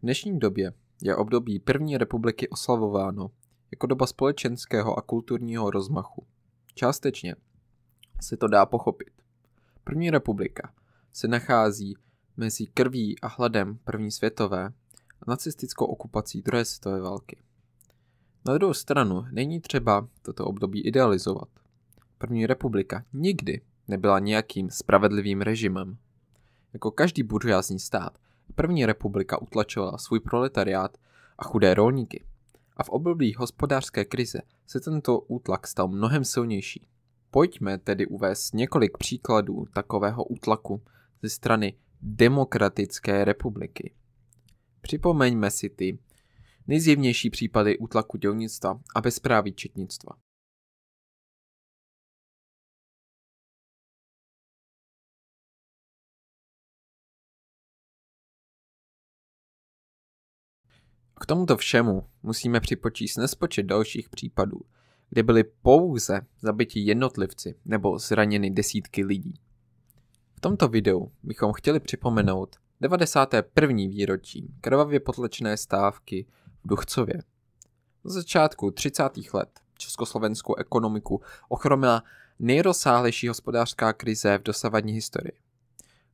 dnešní době je období první republiky oslavováno jako doba společenského a kulturního rozmachu. Částečně se to dá pochopit. První republika se nachází mezi krví a hladem první světové a nacistickou okupací druhé světové války. Na druhou stranu není třeba toto období idealizovat. První republika nikdy nebyla nějakým spravedlivým režimem. Jako každý buržoázní stát, první republika utlačovala svůj proletariát a chudé rolníky. A v období hospodářské krize se tento útlak stal mnohem silnější. Pojďme tedy uvést několik příkladů takového útlaku ze strany demokratické republiky. Připomeňme si ty nejzjevnější případy útlaku dělnictva a bezpráví četnictva. K tomuto všemu musíme připočíst nespočet dalších případů, kde byly pouze zabiti jednotlivci nebo zraněny desítky lidí. V tomto videu bychom chtěli připomenout 91. výročí krvavě potlačené stávky v Duchcově. Na začátku 30. let československou ekonomiku ochromila nejrozsáhlejší hospodářská krize v dosavadní historii.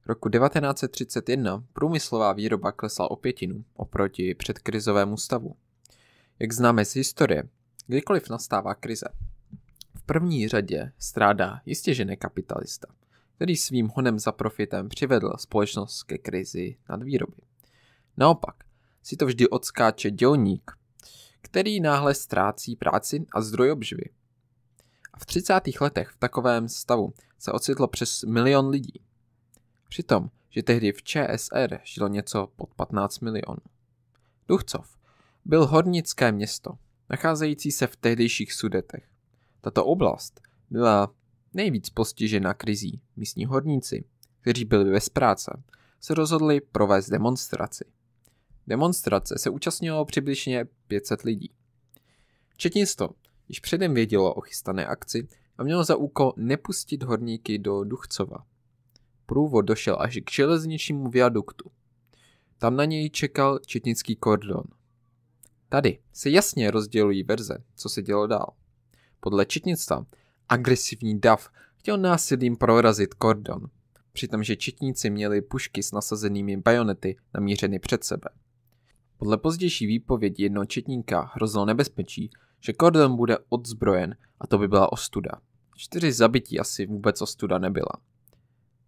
Roku 1931 průmyslová výroba klesla o 1/5 oproti předkrizovému stavu. Jak známe z historie, kdykoliv nastává krize, v první řadě strádá jistě že kapitalista, který svým honem za profitem přivedl společnost ke krizi nadvýroby. Naopak si to vždy odskáče dělník, který náhle ztrácí práci a zdroj obživy. A v 30. letech v takovém stavu se ocitlo přes 1 milion lidí. Přitom, že tehdy v ČSR žilo něco pod 15 milionů. Duchcov byl hornické město, nacházející se v tehdejších Sudetech. Tato oblast byla nejvíc postižena krizí. Místní horníci, kteří byli bez práce, se rozhodli provést demonstraci. Demonstrace se účastnilo přibližně 500 lidí. Četnictvo již předem vědělo o chystané akci a mělo za úkol nepustit horníky do Duchcova. Průvod došel až k železničnímu viaduktu. Tam na něj čekal četnický kordon. Tady se jasně rozdělují verze, co se dělo dál. Podle četnictva agresivní dav chtěl násilím prorazit kordon, přitomže četníci měli pušky s nasazenými bajonety namířeny před sebe. Podle pozdější výpovědi jednoho četníka hrozilo nebezpečí, že kordon bude odzbrojen a to by byla ostuda. 4 zabití asi vůbec ostuda nebyla.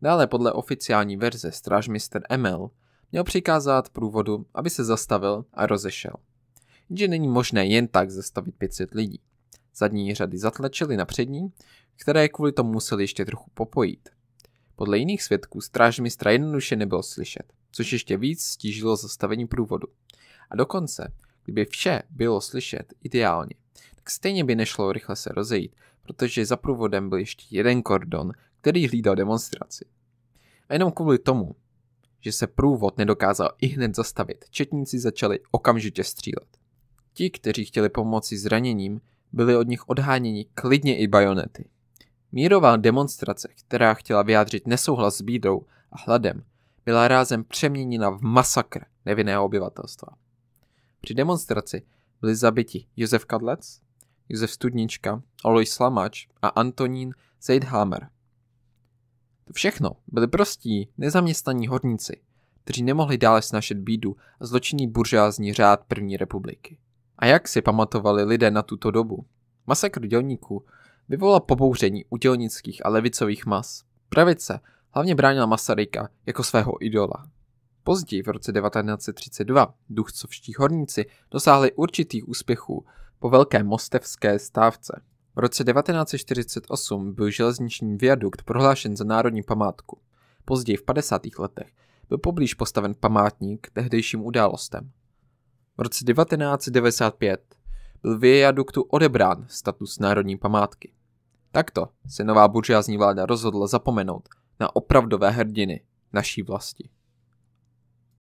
Dále podle oficiální verze strážmistr Emil měl přikázat průvodu, aby se zastavil a rozešel. Jenže není možné jen tak zastavit 500 lidí. Zadní řady zatlačily na přední, které kvůli tomu museli ještě trochu popojit. Podle jiných svědků strážmistra jednoduše nebylo slyšet, což ještě víc stížilo zastavení průvodu. A dokonce, kdyby vše bylo slyšet ideálně, tak stejně by nešlo rychle se rozejít, protože za průvodem byl ještě jeden kordon, který hlídal demonstraci. A jenom kvůli tomu, že se průvod nedokázal ihned zastavit, četníci začali okamžitě střílet. Ti, kteří chtěli pomoci zraněním, byli od nich odháněni klidně i bajonety. Mírová demonstrace, která chtěla vyjádřit nesouhlas s bídou a hladem, byla rázem přeměněna v masakr nevinného obyvatelstva. Při demonstraci byli zabiti Josef Kadlec, Josef Studnička, Alois Slamač a Antonín Zeidhammer. To všechno byli prostí, nezaměstnaní horníci, kteří nemohli dále snášet bídu a zločinný buržoázní řád první republiky. A jak si pamatovali lidé na tuto dobu? Masakr dělníků vyvolal pobouření u dělnických a levicových mas. Pravice hlavně bránila Masaryka jako svého idola. Později v roce 1932 duchcovští horníci dosáhli určitých úspěchů po velké mostevské stávce. V roce 1948 byl železniční viadukt prohlášen za národní památku. Později v 50. letech byl poblíž postaven památník tehdejším událostem. V roce 1995 byl viaduktu odebrán status národní památky. Takto se nová buržoázní vláda rozhodla zapomenout na opravdové hrdiny naší vlasti.